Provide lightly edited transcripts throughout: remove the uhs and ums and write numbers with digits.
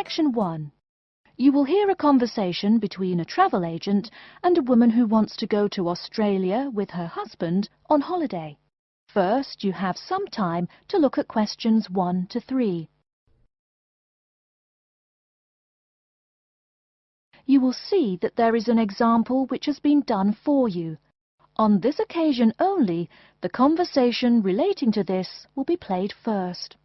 Section 1. You will hear a conversation between a travel agent and a woman who wants to go to Australia with her husband on holiday. First, you have some time to look at questions 1 to 3. You will see that there is an example which has been done for you. On this occasion only, the conversation relating to this will be played first.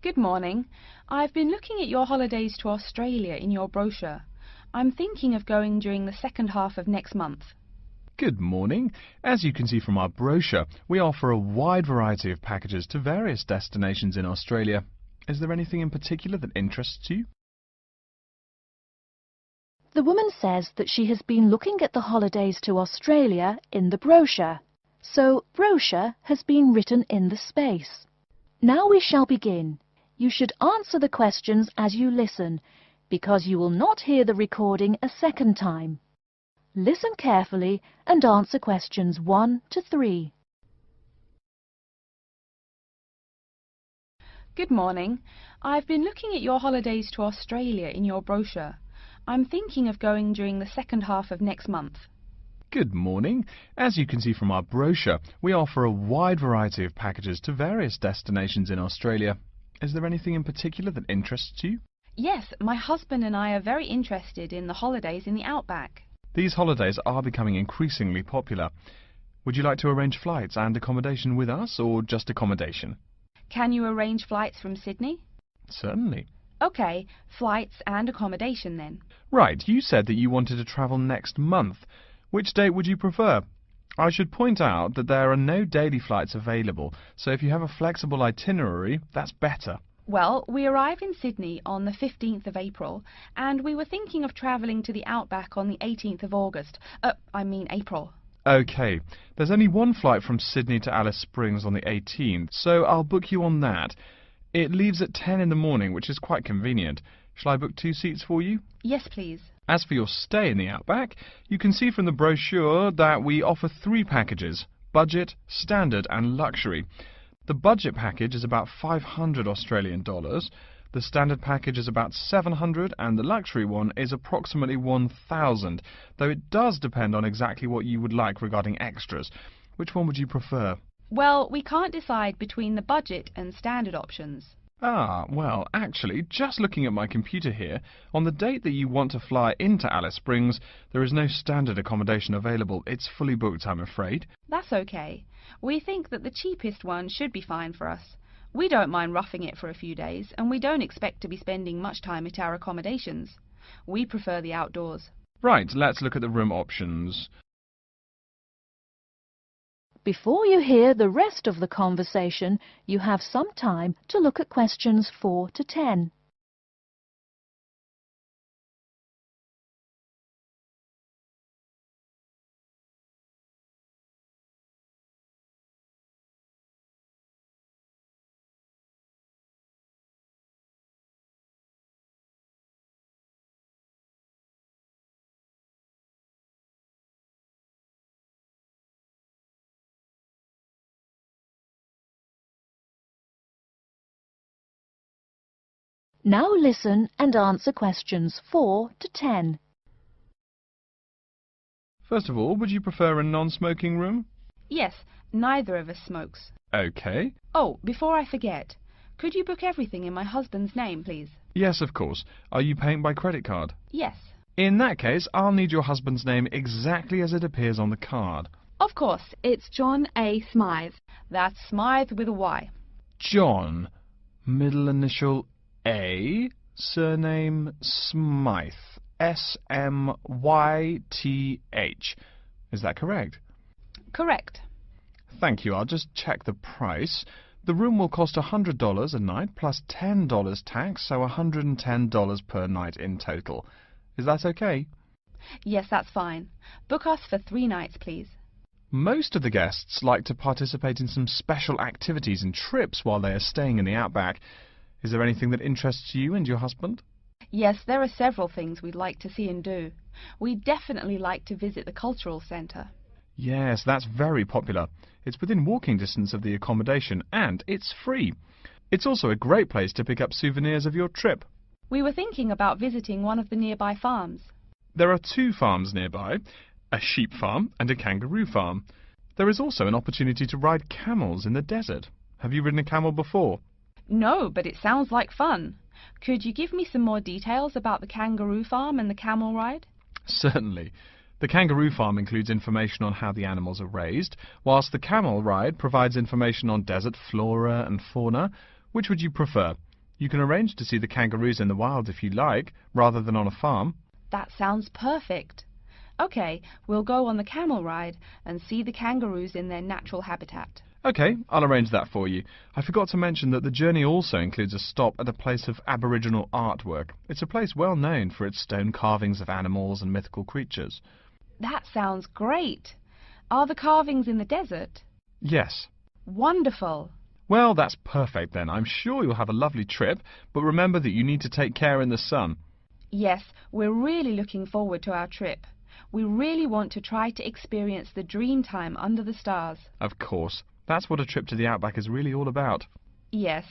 Good morning. I've been looking at your holidays to Australia in your brochure. I'm thinking of going during the second half of next month. Good morning. As you can see from our brochure, we offer a wide variety of packages to various destinations in Australia. Is there anything in particular that interests you? The woman says that she has been looking at the holidays to Australia in the brochure, so brochure has been written in the space. Now we shall begin. You should answer the questions as you listen, because you will not hear the recording a second time. Listen carefully and answer questions 1 to 3. Good morning. I've been looking at your holidays to Australia in your brochure. I'm thinking of going during the second half of next month. Good morning. As you can see from our brochure, we offer a wide variety of packages to various destinations in Australia. Is there anything in particular that interests you? Yes, my husband and I are very interested in the holidays in the outback. These holidays are becoming increasingly popular. Would you like to arrange flights and accommodation with us, or just accommodation? Can you arrange flights from Sydney? Certainly. OK, flights and accommodation then. Right, you said that you wanted to travel next month. Which date would you prefer? I should point out that there are no daily flights available, so if you have a flexible itinerary, that's better. Well, we arrive in Sydney on the 15th of April, and we were thinking of travelling to the outback on the 18th of April. OK, there's only one flight from Sydney to Alice Springs on the 18th, so I'll book you on that. It leaves at 10 in the morning, which is quite convenient. Shall I book 2 seats for you? Yes, please. As for your stay in the outback, you can see from the brochure that we offer 3 packages: budget, standard and luxury. The budget package is about $500 Australian dollars, the standard package is about $700 and the luxury one is approximately $1,000, though it does depend on exactly what you would like regarding extras. Which one would you prefer? Well, we can't decide between the budget and standard options. Ah, well, actually, just looking at my computer here, on the date that you want to fly into Alice Springs, there is no standard accommodation available. It's fully booked, I'm afraid. That's okay. We think that the cheapest one should be fine for us. We don't mind roughing it for a few days, and we don't expect to be spending much time at our accommodations. We prefer the outdoors. Right, let's look at the room options. Before you hear the rest of the conversation, you have some time to look at questions 4 to 10. Now listen and answer questions 4 to 10. First of all, would you prefer a non-smoking room? Yes, neither of us smokes. OK. Oh, before I forget, could you book everything in my husband's name, please? Yes, of course. Are you paying by credit card? Yes. In that case, I'll need your husband's name exactly as it appears on the card. Of course, it's John A. Smythe. That's Smythe with a Y. John, middle initial A, surname Smythe, S-M-Y-T-H. Is that correct? Correct. Thank you. I'll just check the price. The room will cost $100 a night plus $10 tax, so $110 per night in total. Is that okay? Yes, that's fine. Book us for 3 nights, please. Most of the guests like to participate in some special activities and trips while they are staying in the outback. Is there anything that interests you and your husband? Yes, there are several things we'd like to see and do. We'd definitely like to visit the cultural centre. Yes, that's very popular. It's within walking distance of the accommodation and it's free. It's also a great place to pick up souvenirs of your trip. We were thinking about visiting one of the nearby farms. There are 2 farms nearby, a sheep farm and a kangaroo farm. There is also an opportunity to ride camels in the desert. Have you ridden a camel before? No, but it sounds like fun. Could you give me some more details about the kangaroo farm and the camel ride? Certainly. The kangaroo farm includes information on how the animals are raised, whilst the camel ride provides information on desert flora and fauna. Which would you prefer? You can arrange to see the kangaroos in the wild if you like, rather than on a farm. That sounds perfect. OK, we'll go on the camel ride and see the kangaroos in their natural habitat. OK, I'll arrange that for you. I forgot to mention that the journey also includes a stop at a place of Aboriginal artwork. It's a place well known for its stone carvings of animals and mythical creatures. That sounds great. Are the carvings in the desert? Yes. Wonderful. Well, that's perfect then. I'm sure you'll have a lovely trip, but remember that you need to take care in the sun. Yes, we're really looking forward to our trip. We really want to try to experience the dream time under the stars. Of course. That's what a trip to the outback is really all about. Yes.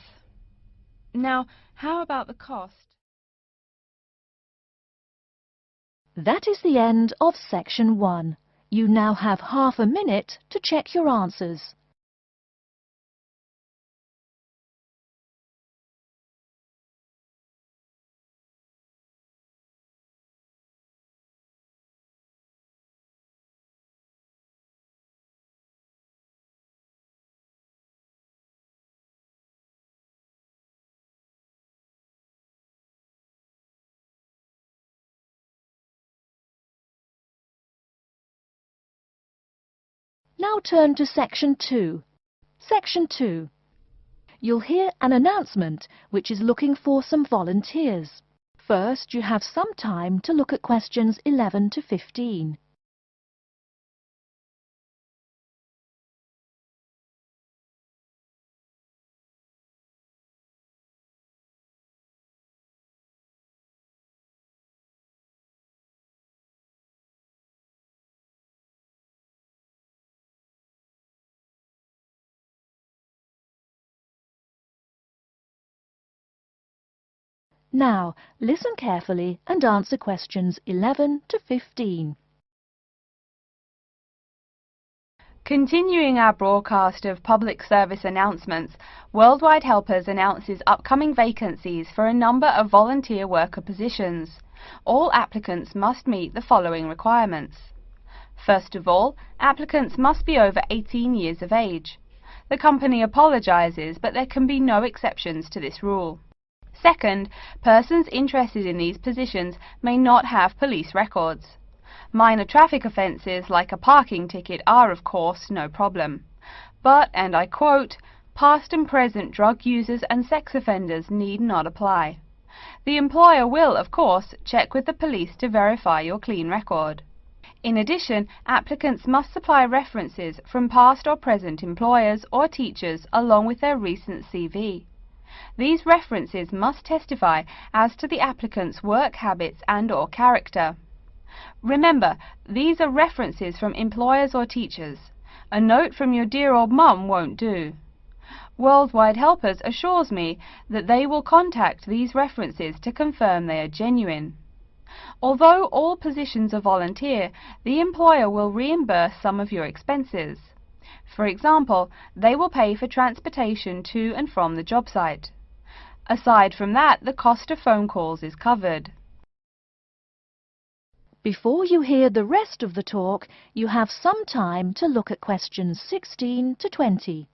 Now, how about the cost? That is the end of section 1. You now have half a minute to check your answers. Now turn to section 2. Section 2. You'll hear an announcement which is looking for some volunteers. First, you have some time to look at questions 11 to 15. Now, listen carefully and answer questions 11 to 15. Continuing our broadcast of public service announcements, Worldwide Helpers announces upcoming vacancies for a number of volunteer worker positions. All applicants must meet the following requirements. First of all, applicants must be over 18 years of age. The company apologises, but there can be no exceptions to this rule. Second, persons interested in these positions may not have police records. Minor traffic offences like a parking ticket are, of course, no problem. But, and I quote, past and present drug users and sex offenders need not apply. The employer will, of course, check with the police to verify your clean record. In addition, applicants must supply references from past or present employers or teachers along with their recent CV. These references must testify as to the applicant's work habits and/or character. Remember, these are references from employers or teachers. A note from your dear old mum won't do. Worldwide Helpers assures me that they will contact these references to confirm they are genuine. Although all positions are volunteer, the employer will reimburse some of your expenses. For example, they will pay for transportation to and from the job site. Aside from that, the cost of phone calls is covered. Before you hear the rest of the talk, you have some time to look at questions 16 to 20.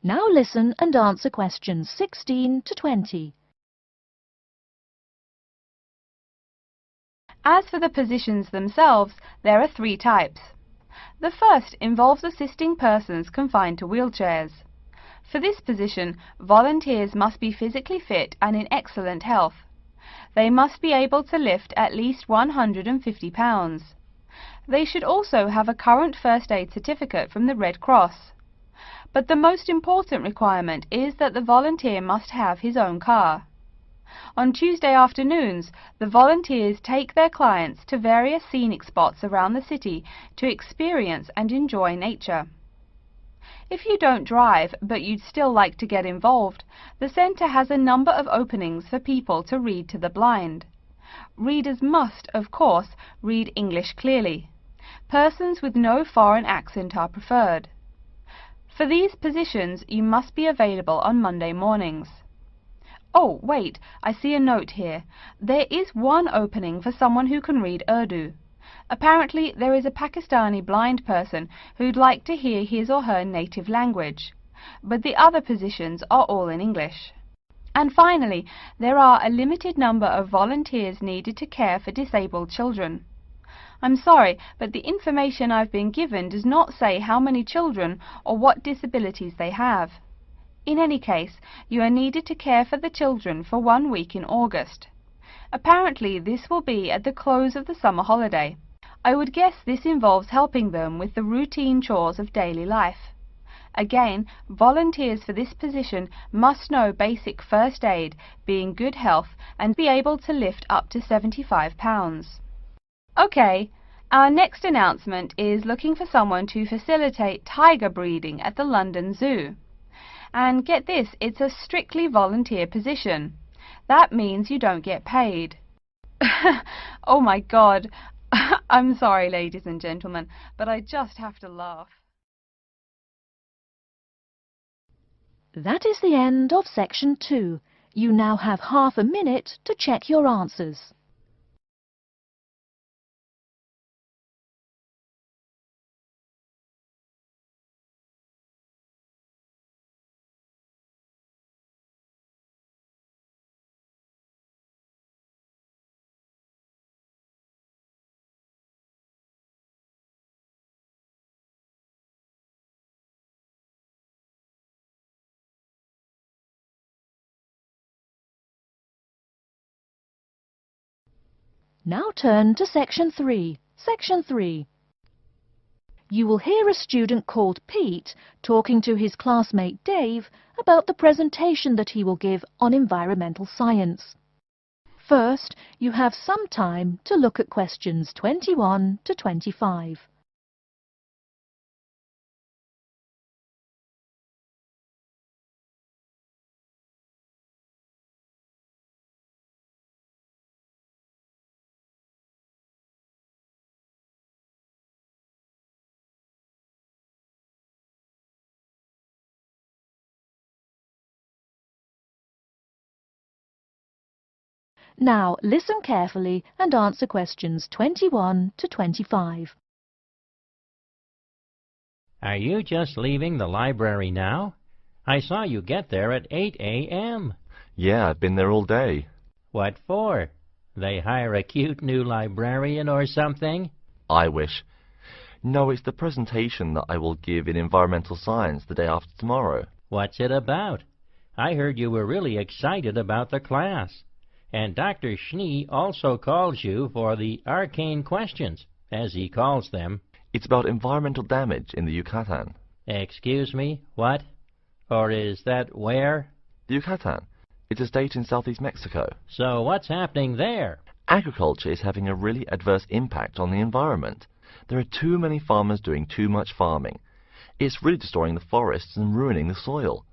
Now listen and answer questions 16 to 20. As for the positions themselves, there are 3 types. The first involves assisting persons confined to wheelchairs. For this position, volunteers must be physically fit and in excellent health. They must be able to lift at least 150 pounds. They should also have a current first aid certificate from the Red Cross. But the most important requirement is that the volunteer must have his own car. On Tuesday afternoons, the volunteers take their clients to various scenic spots around the city to experience and enjoy nature. If you don't drive, but you'd still like to get involved, the centre has a number of openings for people to read to the blind. Readers must, of course, read English clearly. Persons with no foreign accent are preferred. For these positions, you must be available on Monday mornings. Oh, wait, I see a note here. There is one opening for someone who can read Urdu. Apparently, there is a Pakistani blind person who'd like to hear his or her native language, but the other positions are all in English. And finally, there are a limited number of volunteers needed to care for disabled children. I'm sorry, but the information I've been given does not say how many children or what disabilities they have. In any case, you are needed to care for the children for 1 week in August. Apparently, this will be at the close of the summer holiday. I would guess this involves helping them with the routine chores of daily life. Again, volunteers for this position must know basic first aid, be in good health, and be able to lift up to 75 pounds. Okay, our next announcement is looking for someone to facilitate tiger breeding at the London Zoo. And get this, it's a strictly volunteer position. That means you don't get paid. Oh my God. I'm sorry, ladies and gentlemen, but I just have to laugh. That is the end of section 2. You now have half a minute to check your answers. Now turn to section 3. Section 3. You will hear a student called Pete talking to his classmate Dave about the presentation that he will give on environmental science. First, you have some time to look at questions 21 to 25. Now listen carefully and answer questions 21 to 25. Are you just leaving the library now? I saw you get there at 8 a.m. Yeah, I've been there all day. What for? They hire a cute new librarian or something? I wish. No, it's the presentation that I will give in environmental science the day after tomorrow. What's it about? I heard you were really excited about the class. And Dr. Schnee also calls you for the arcane questions, as he calls them. It's about environmental damage in the Yucatan. Excuse me, what? Or is that where? The Yucatan. It's a state in southeast Mexico. So what's happening there? Agriculture is having a really adverse impact on the environment. There are too many farmers doing too much farming. It's really destroying the forests and ruining the soil.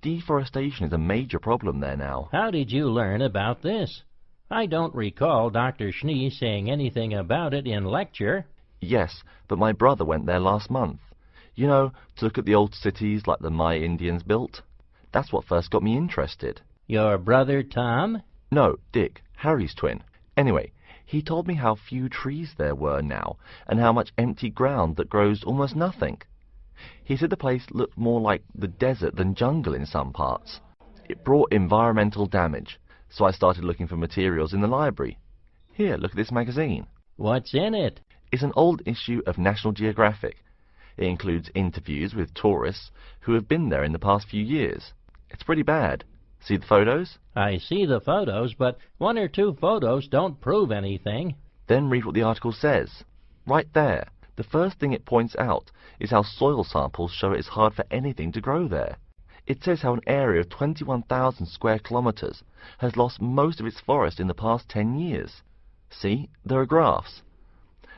Deforestation is a major problem there now. How did you learn about this? I don't recall Dr. Schnee saying anything about it in lecture. Yes, but my brother went there last month. You know, to look at the old cities like the Maya Indians built. That's what first got me interested. Your brother Tom? No, Dick, Harry's twin. Anyway, he told me how few trees there were now, and how much empty ground that grows almost nothing. He said the place looked more like the desert than jungle in some parts. It brought environmental damage, so I started looking for materials in the library. Here, look at this magazine. What's in it? It's an old issue of National Geographic. It includes interviews with tourists who have been there in the past few years. It's pretty bad. See the photos? I see the photos, but 1 or 2 photos don't prove anything. Then read what the article says. Right there. The first thing it points out is how soil samples show it's hard for anything to grow there. It says how an area of 21,000 square kilometres has lost most of its forest in the past 10 years. See, there are graphs.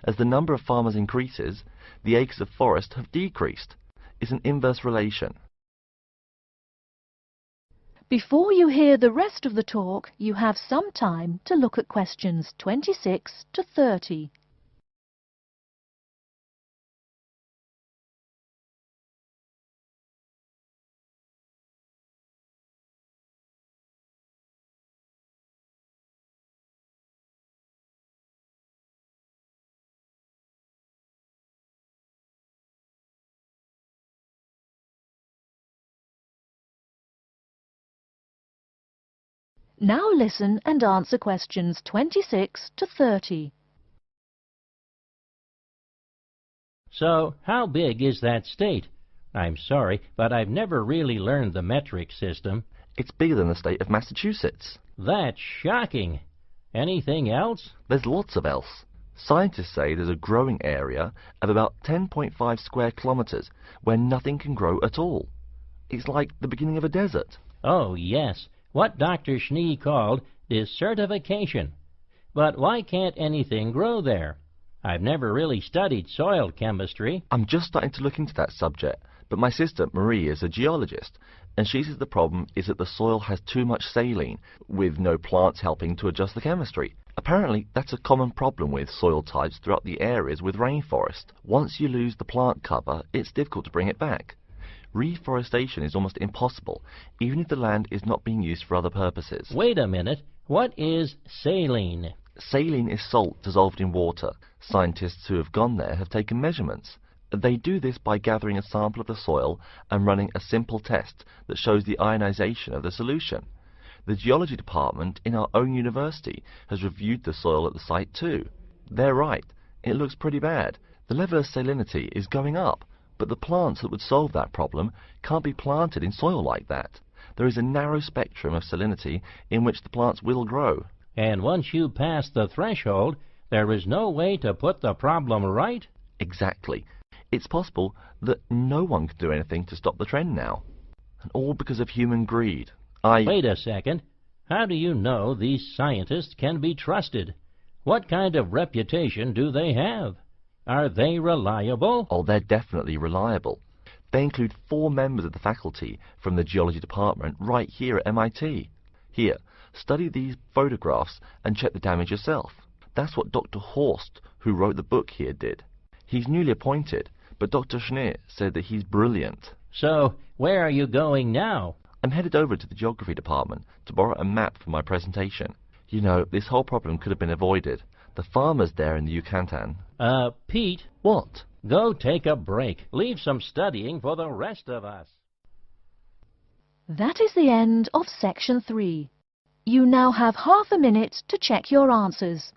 As the number of farmers increases, the acres of forest have decreased. It's an inverse relation. Before you hear the rest of the talk, you have some time to look at questions 26 to 30. Now listen and answer questions 26 to 30. So, how big is that state? I'm sorry, but I've never really learned the metric system. It's bigger than the state of Massachusetts. That's shocking. Anything else? There's lots of else. Scientists say there's a growing area of about 10.5 square kilometres where nothing can grow at all. It's like the beginning of a desert. Oh, yes. What Dr. Schnee called desertification. But why can't anything grow there? I've never really studied soil chemistry. I'm just starting to look into that subject, but my sister Marie is a geologist, and she says the problem is that the soil has too much saline, with no plants helping to adjust the chemistry. Apparently, that's a common problem with soil types throughout the areas with rainforest. Once you lose the plant cover, it's difficult to bring it back. Reforestation is almost impossible, even if the land is not being used for other purposes. Wait a minute. What is saline? Saline is salt dissolved in water. Scientists who have gone there have taken measurements. They do this by gathering a sample of the soil and running a simple test that shows the ionization of the solution. The geology department in our own university has reviewed the soil at the site too. They're right. It looks pretty bad. The level of salinity is going up, but the plants that would solve that problem can't be planted in soil like that. There is a narrow spectrum of salinity in which the plants will grow. And once you pass the threshold, there is no way to put the problem right? Exactly. It's possible that no one can do anything to stop the trend now. And all because of human greed. Wait a second. How do you know these scientists can be trusted? What kind of reputation do they have? Are they reliable? Oh, they're definitely reliable. They include 4 members of the faculty from the geology department right here at MIT. Here, study these photographs and check the damage yourself. That's what Dr. Horst, who wrote the book here, did. He's newly appointed, but Dr. Schnee said that he's brilliant. So, where are you going now? I'm headed over to the geography department to borrow a map for my presentation. You know, this whole problem could have been avoided. The farmers there in the Yucatan... Pete? What? Go take a break. Leave some studying for the rest of us. That is the end of section 3. You now have half a minute to check your answers.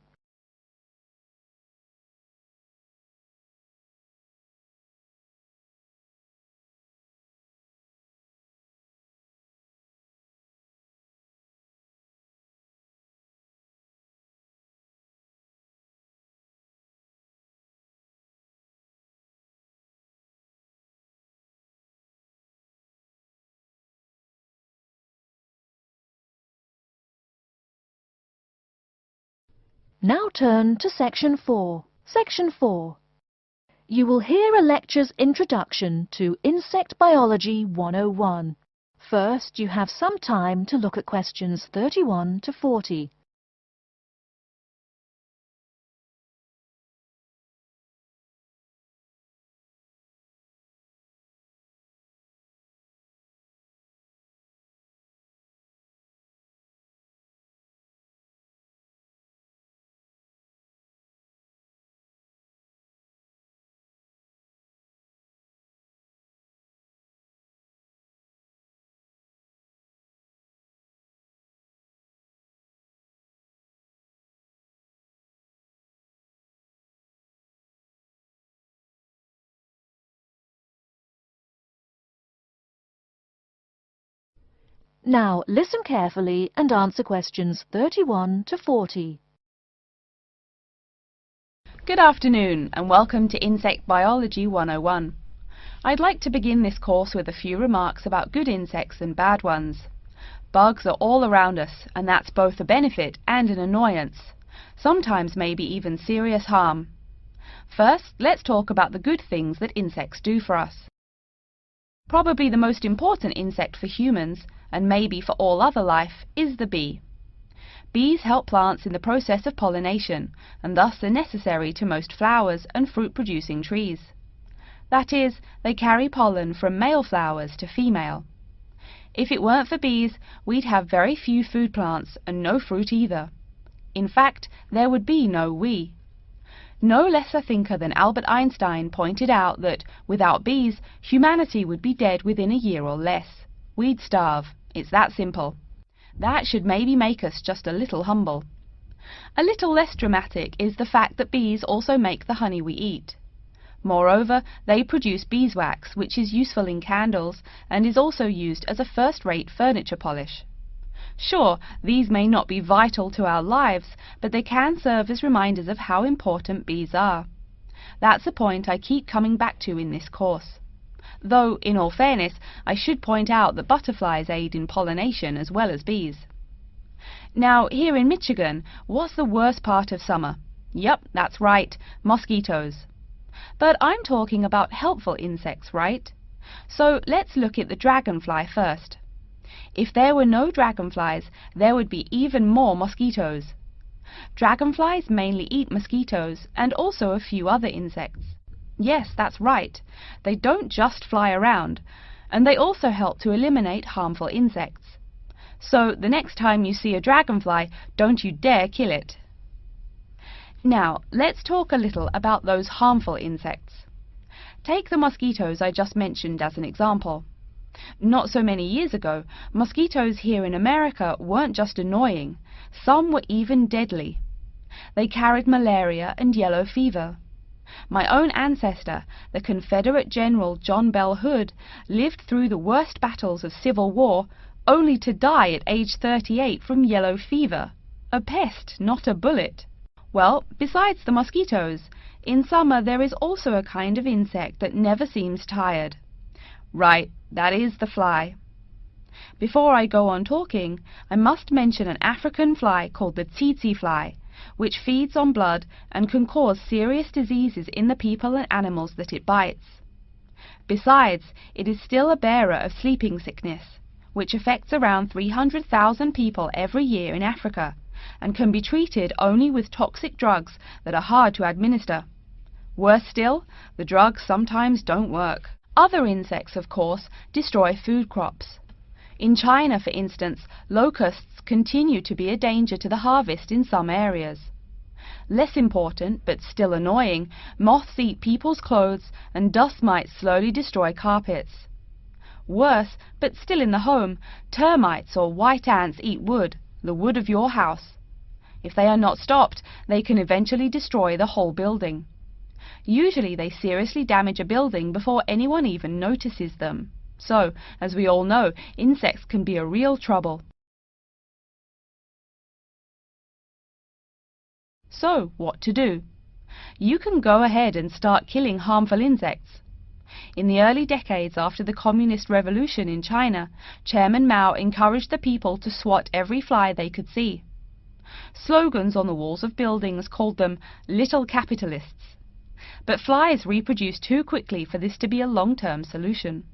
Now turn to Section 4. Section 4. You will hear a lecture's introduction to Insect Biology 101. First, you have some time to look at questions 31 to 40. Now listen carefully and answer questions 31 to 40. Good afternoon and welcome to Insect Biology 101. I'd like to begin this course with a few remarks about good insects and bad ones. Bugs are all around us, and that's both a benefit and an annoyance, sometimes maybe even serious harm. First, let's talk about the good things that insects do for us. Probably the most important insect for humans, and maybe for all other life, is the bee. Bees help plants in the process of pollination, and thus are necessary to most flowers and fruit-producing trees. That is, they carry pollen from male flowers to female. If it weren't for bees, we'd have very few food plants and no fruit either. In fact, there would be no we. No less a thinker than Albert Einstein pointed out that, without bees, humanity would be dead within a year or less. We'd starve. It's that simple. That should maybe make us just a little humble. A little less dramatic is the fact that bees also make the honey we eat. Moreover, they produce beeswax, which is useful in candles and is also used as a first-rate furniture polish. Sure, these may not be vital to our lives, but they can serve as reminders of how important bees are. That's a point I keep coming back to in this course. Though, in all fairness, I should point out that butterflies aid in pollination as well as bees. Now, here in Michigan, what's the worst part of summer? Yup, that's right, mosquitoes. But I'm talking about helpful insects, right? So let's look at the dragonfly first. If there were no dragonflies, there would be even more mosquitoes. Dragonflies mainly eat mosquitoes and also a few other insects. Yes, that's right. They don't just fly around, and they also help to eliminate harmful insects. So the next time you see a dragonfly, don't you dare kill it. Now, let's talk a little about those harmful insects. Take the mosquitoes I just mentioned as an example. Not so many years ago, mosquitoes here in America weren't just annoying, some were even deadly. They carried malaria and yellow fever. My own ancestor, the Confederate General John Bell Hood, lived through the worst battles of Civil War, only to die at age 38 from yellow fever. A pest, not a bullet. Well, besides the mosquitoes, in summer there is also a kind of insect that never seems tired. Right, that is the fly. Before I go on talking, I must mention an African fly called the tsetse fly, which feeds on blood and can cause serious diseases in the people and animals that it bites. Besides, it is still a bearer of sleeping sickness, which affects around 300,000 people every year in Africa, and can be treated only with toxic drugs that are hard to administer. Worse still, the drugs sometimes don't work. Other insects, of course, destroy food crops. In China, for instance, locusts continue to be a danger to the harvest in some areas. Less important, but still annoying, moths eat people's clothes and dust mites slowly destroy carpets. Worse, but still in the home, termites or white ants eat wood, the wood of your house. If they are not stopped, they can eventually destroy the whole building. Usually they seriously damage a building before anyone even notices them. So, as we all know, insects can be a real trouble. So, what to do? You can go ahead and start killing harmful insects. In the early decades after the Communist Revolution in China, Chairman Mao encouraged the people to swat every fly they could see. Slogans on the walls of buildings called them "little capitalists." But flies reproduce too quickly for this to be a long-term solution.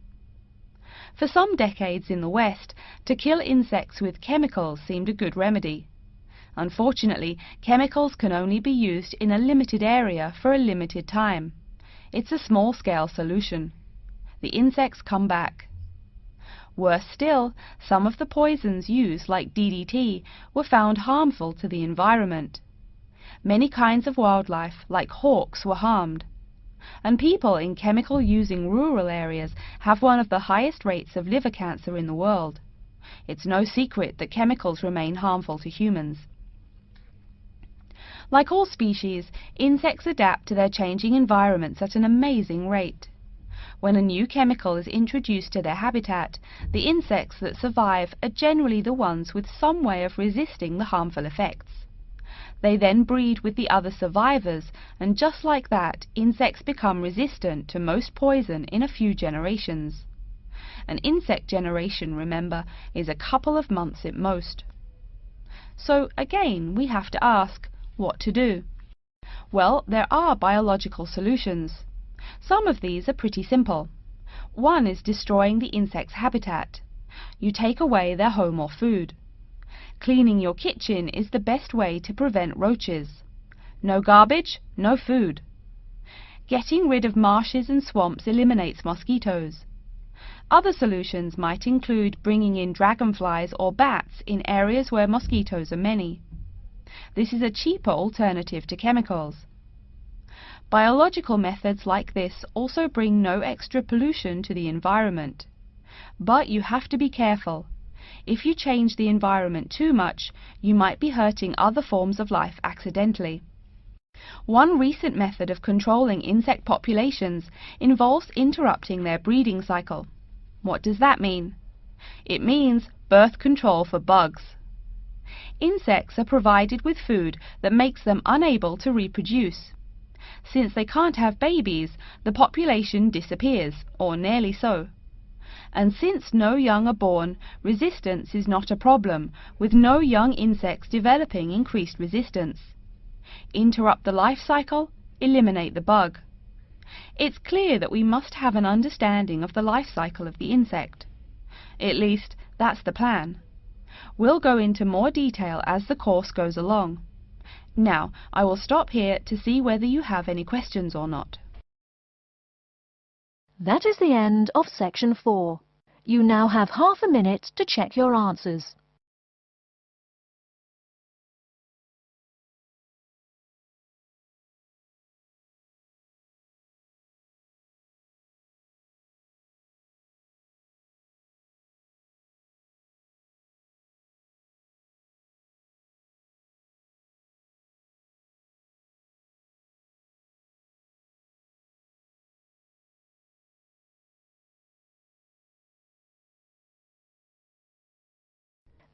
For some decades in the West, to kill insects with chemicals seemed a good remedy. Unfortunately, chemicals can only be used in a limited area for a limited time. It's a small-scale solution. The insects come back. Worse still, some of the poisons used, like DDT, were found harmful to the environment. Many kinds of wildlife, like hawks, were harmed. And people in chemical-using rural areas have one of the highest rates of liver cancer in the world. It's no secret that chemicals remain harmful to humans. Like all species, insects adapt to their changing environments at an amazing rate. When a new chemical is introduced to their habitat, the insects that survive are generally the ones with some way of resisting the harmful effects. They then breed with the other survivors, and just like that, insects become resistant to most poison in a few generations. An insect generation, remember, is a couple of months at most. So again, we have to ask, what to do? Well, there are biological solutions. Some of these are pretty simple. One is destroying the insect's habitat. You take away their home or food. Cleaning your kitchen is the best way to prevent roaches. No garbage, no food. Getting rid of marshes and swamps eliminates mosquitoes. Other solutions might include bringing in dragonflies or bats in areas where mosquitoes are many. This is a cheaper alternative to chemicals. Biological methods like this also bring no extra pollution to the environment. But you have to be careful. If you change the environment too much, you might be hurting other forms of life accidentally. One recent method of controlling insect populations involves interrupting their breeding cycle. What does that mean? It means birth control for bugs. Insects are provided with food that makes them unable to reproduce. Since they can't have babies, the population disappears, or nearly so. And since no young are born, resistance is not a problem, with no young insects developing increased resistance. Interrupt the life cycle, eliminate the bug. It's clear that we must have an understanding of the life cycle of the insect. At least, that's the plan. We'll go into more detail as the course goes along. Now, I will stop here to see whether you have any questions or not. That is the end of section 4. You now have half a minute to check your answers.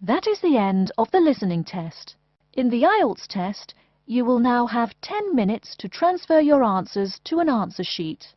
That is the end of the listening test. In the IELTS test, you will now have 10 minutes to transfer your answers to an answer sheet.